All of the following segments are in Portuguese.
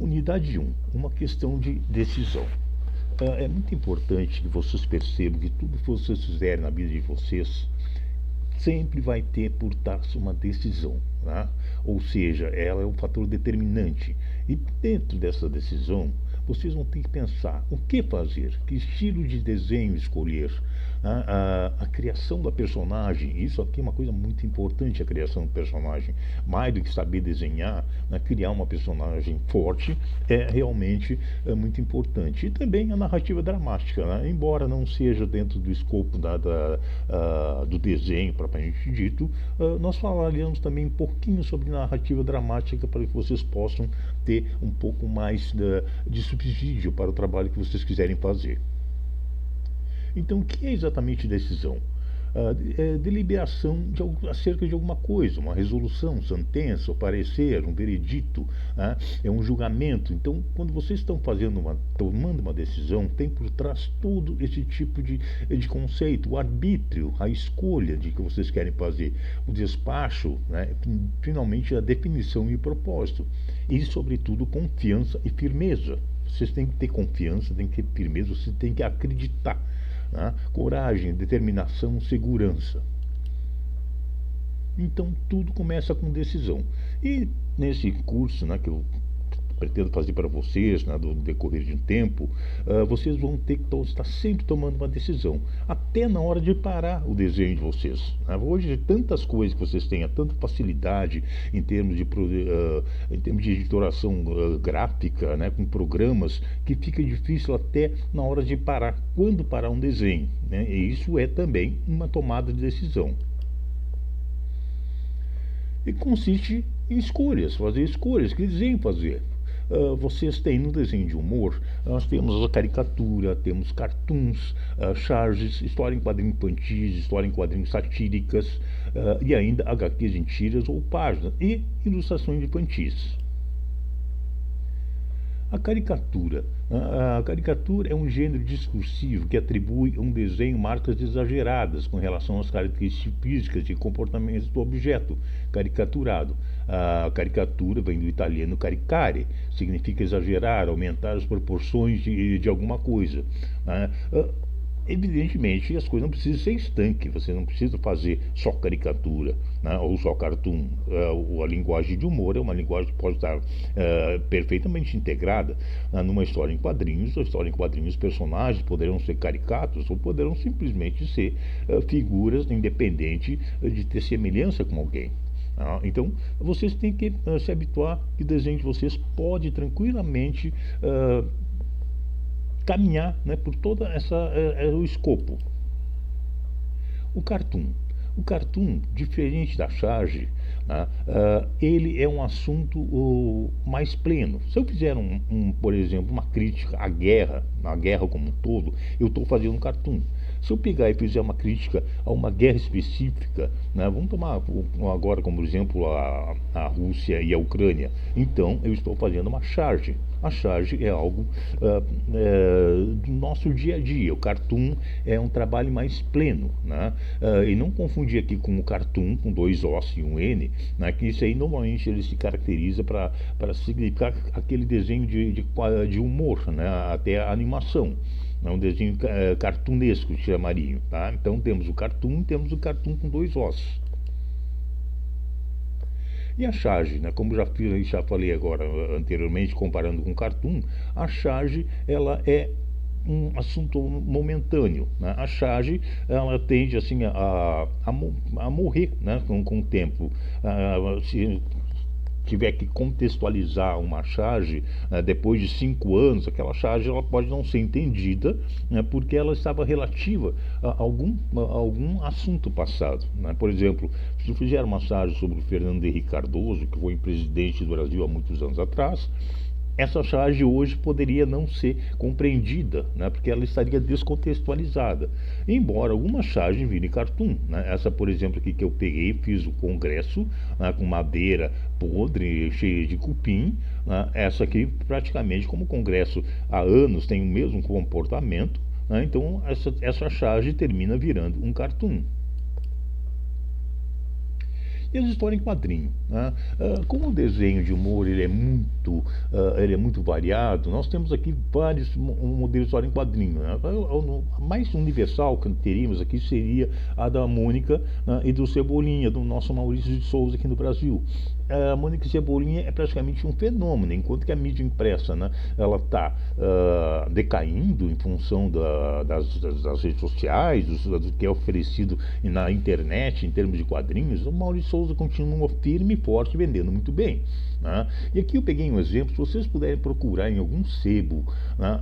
Unidade 1, uma questão de decisão. É muito importante que vocês percebam que tudo que vocês fizerem na vida de vocês sempre vai ter por trás uma decisão, né? Ou seja, ela é um fator determinante. E dentro dessa decisão, vocês vão ter que pensar o que fazer, que estilo de desenho escolher, a criação da personagem. Isso aqui é uma coisa muito importante, a criação do personagem. Mais do que saber desenhar, né, criar uma personagem forte é realmente muito importante. E também a narrativa dramática, né? Embora não seja dentro do escopo do desenho propriamente dito, nós falaremos também um pouquinho sobre narrativa dramática para que vocês possam ter um pouco mais de subsídio para o trabalho que vocês quiserem fazer. Então, o que é exatamente decisão? É deliberação acerca de alguma coisa, uma resolução, sentença, um parecer, um veredito, é um julgamento. Então, quando vocês estão tomando uma decisão, tem por trás todo esse tipo de conceito, o arbítrio, a escolha de que vocês querem fazer, o despacho, né, finalmente a definição e o propósito. E, sobretudo, confiança e firmeza. Vocês têm que ter confiança, têm que ter firmeza, vocês têm que acreditar. Né? Coragem, determinação, segurança. Então tudo começa com decisão. E nesse curso, né, que eu pretendo fazer para vocês, né, do decorrer de um tempo, vocês vão ter que estar sempre tomando uma decisão, até na hora de parar o desenho de vocês. Né? Hoje, tantas coisas que vocês têm, tanta facilidade em termos de editoração gráfica, né, com programas, que fica difícil até na hora de parar, quando parar um desenho. Né? E isso é também uma tomada de decisão. E consiste em escolhas, fazer escolhas, que desenho fazer. Vocês têm no desenho de humor, nós temos a caricatura, temos cartoons, charges, história em quadrinhos infantis, história em quadrinhos satíricas, e ainda HQs em tiras ou páginas, e ilustrações infantis. A caricatura. A caricatura é um gênero discursivo que atribui a um desenho marcas exageradas com relação às características físicas e comportamentos do objeto caricaturado. A caricatura vem do italiano caricare, significa exagerar, aumentar as proporções de alguma coisa. Evidentemente, as coisas não precisam ser estanque, você não precisa fazer só caricatura, né, ou só cartoon. A linguagem de humor é uma linguagem que pode estar perfeitamente integrada numa história em quadrinhos. A história em quadrinhos, personagens poderão ser caricatos ou poderão simplesmente ser figuras independentes de ter semelhança com alguém. Então, vocês têm que se habituar que o desenho de vocês pode tranquilamente caminhar, né, por toda o escopo. O cartoon. O cartoon, diferente da charge, né, ele é um assunto mais pleno. Se eu fizer, por exemplo, uma crítica à guerra como um todo, eu estou fazendo um cartoon. Se eu pegar e fizer uma crítica a uma guerra específica, né, vamos tomar agora como exemplo a Rússia e a Ucrânia, então eu estou fazendo uma charge. A charge é algo do nosso dia a dia. O cartoon é um trabalho mais pleno, né? E não confundir aqui com o cartoon com dois Os e um N, né? Que isso aí normalmente ele se caracteriza para significar aquele desenho de humor, né? Até a animação. É um desenho cartunesco, chamariam. Tá? Então temos o cartoon com dois ossos. E a charge, né? Como já falei agora anteriormente, comparando com o cartoon, a charge ela é um assunto momentâneo. Né? A charge ela tende assim a morrer, né? com o tempo. Se tiver que contextualizar uma charge depois de 5 anos, aquela charge ela pode não ser entendida, né, porque ela estava relativa a algum assunto passado. Né? Por exemplo, se eu fizer uma charge sobre o Fernando Henrique Cardoso, que foi presidente do Brasil há muitos anos atrás, essa charge hoje poderia não ser compreendida, né, porque ela estaria descontextualizada. Embora algumas charges virem cartoon. Né, essa, por exemplo, aqui que eu peguei, fiz o congresso com madeira podre, cheia de cupim. Né, essa aqui, praticamente, como o congresso há anos tem o mesmo comportamento, né, então essa charge termina virando um cartoon. E as histórias em quadrinho, né? Como o desenho de humor ele é muito variado, nós temos aqui vários modelos de história em quadrinho, né? A mais universal que teríamos aqui seria a da Mônica, né, e do Cebolinha, do nosso Maurício de Souza aqui no Brasil. A Mônica Cebolinha é praticamente um fenômeno, enquanto que a mídia impressa, né, ela está decaindo em função das redes sociais, do que é oferecido na internet em termos de quadrinhos. O Maurício Souza continua firme e forte, vendendo muito bem, né? E aqui eu peguei um exemplo, se vocês puderem procurar em algum sebo, né,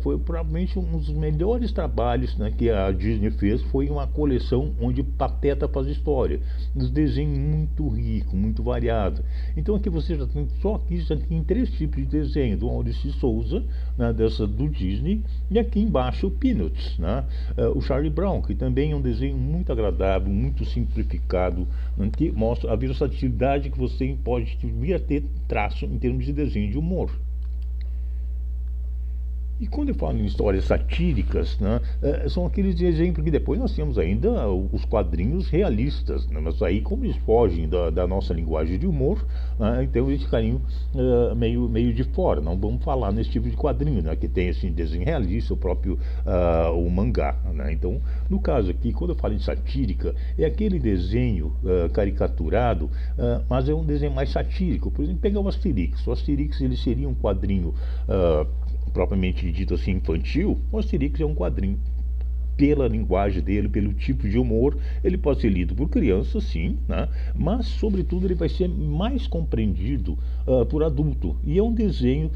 foi provavelmente um dos melhores trabalhos, né, que a Disney fez, foi uma coleção onde Pateta faz história, um desenho muito rico, muito variado. Então aqui você já tem, só aqui já tem três tipos de desenho, do Maurício Souza, né, do Disney, e aqui embaixo o Peanuts, né, o Charlie Brown, que também é um desenho muito agradável, muito simplificado, né, que mostra a versatilidade que você pode vir a ter traço em termos de desenho de humor. E quando eu falo em histórias satíricas, né, são aqueles exemplos que depois nós temos ainda os quadrinhos realistas, né, mas aí como eles fogem da nossa linguagem de humor, né, então eles ficariam meio de fora. Não vamos falar nesse tipo de quadrinho, né, que tem assim, desenho realista, o próprio o mangá, né. Então, no caso aqui, quando eu falo em satírica, é aquele desenho caricaturado, mas é um desenho mais satírico. Por exemplo, pegar o Asterix. O Asterix ele seria um quadrinho propriamente dito assim infantil. O Asterix é um quadrinho pela linguagem dele, pelo tipo de humor, ele pode ser lido por crianças, sim, né? Mas sobretudo ele vai ser mais compreendido por adulto. E é um desenho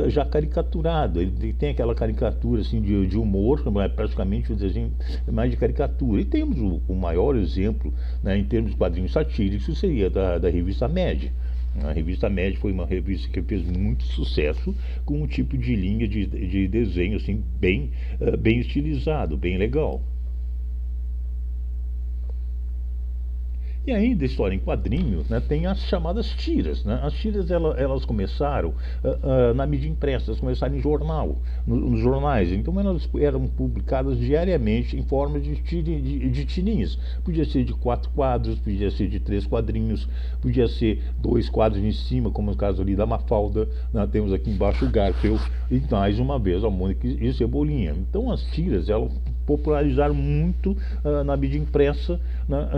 já caricaturado, ele tem aquela caricatura assim de humor, praticamente um desenho mais de caricatura. E temos o maior exemplo, né, em termos de quadrinhos satíricos, seria da revista Mad. A revista Mad foi uma revista que fez muito sucesso com um tipo de linha de desenho assim bem estilizado, bem legal. E ainda história em quadrinhos, né, tem as chamadas tiras, né? As tiras elas começaram na mídia impressa, elas começaram em jornal, nos jornais. Então elas eram publicadas diariamente em forma de tirinhas. Podia ser de 4 quadros, podia ser de 3 quadrinhos, podia ser 2 quadros em cima, como no caso ali da Mafalda. Né? Temos aqui embaixo o Garfield e mais uma vez a Mônica e Cebolinha. Então as tiras elas popularizaram muito na mídia impressa, né?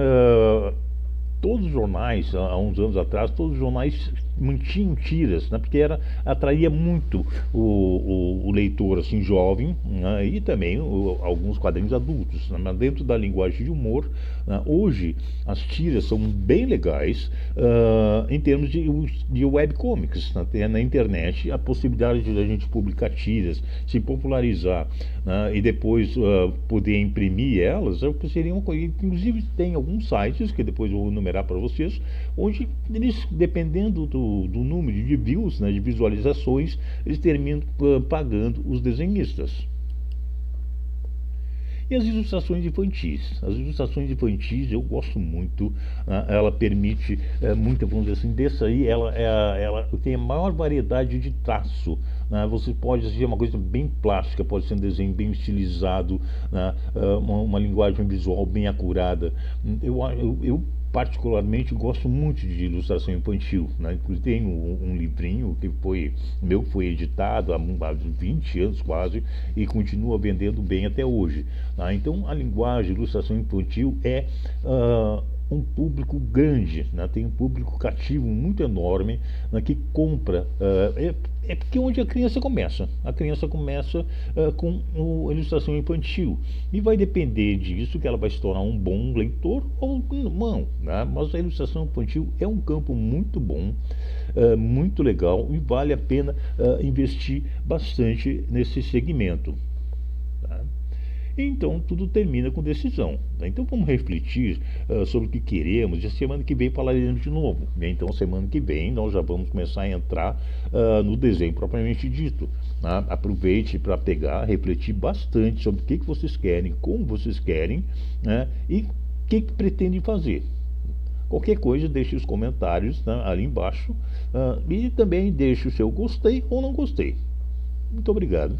Todos os jornais, há uns anos atrás, todos os jornais mantinham tiras, né, porque atraía muito o leitor assim, jovem, né, e também alguns quadrinhos adultos, né, mas dentro da linguagem de humor. Né, hoje as tiras são bem legais em termos de webcomics. Né, tem na internet a possibilidade de a gente publicar tiras, se popularizar, né, e depois poder imprimir elas, seria uma coisa. Inclusive tem alguns sites que depois eu vou enumerar para vocês, onde eles, dependendo do número de views, né, de visualizações, eles terminam pagando os desenhistas. E as ilustrações infantis? As ilustrações infantis eu gosto muito, né? Ela permite muita, vamos dizer assim, dessa aí ela tem a maior variedade de traço. Né? Você pode assistir uma coisa bem plástica, pode ser um desenho bem estilizado, né? Uma linguagem visual bem acurada. Eu particularmente gosto muito de ilustração infantil, né? Inclusive tem um livrinho que foi editado há 20 anos quase e continua vendendo bem até hoje. Tá? Então a linguagem, a ilustração infantil é um público grande, né? Tem um público cativo muito enorme, né? Que compra. É porque onde a criança começa. A criança começa com a ilustração infantil. E vai depender disso que ela vai se tornar um bom leitor ou não. Né? Mas a ilustração infantil é um campo muito bom, muito legal e vale a pena investir bastante nesse segmento. Tá? Então tudo termina com decisão. Né? Então vamos refletir sobre o que queremos e a semana que vem falaremos de novo. Né? Então semana que vem nós já vamos começar a entrar no desenho propriamente dito. Né? Aproveite para pegar, refletir bastante sobre o que vocês querem, como vocês querem, né? E o que pretendem fazer. Qualquer coisa deixe os comentários, né, ali embaixo e também deixe o seu gostei ou não gostei. Muito obrigado.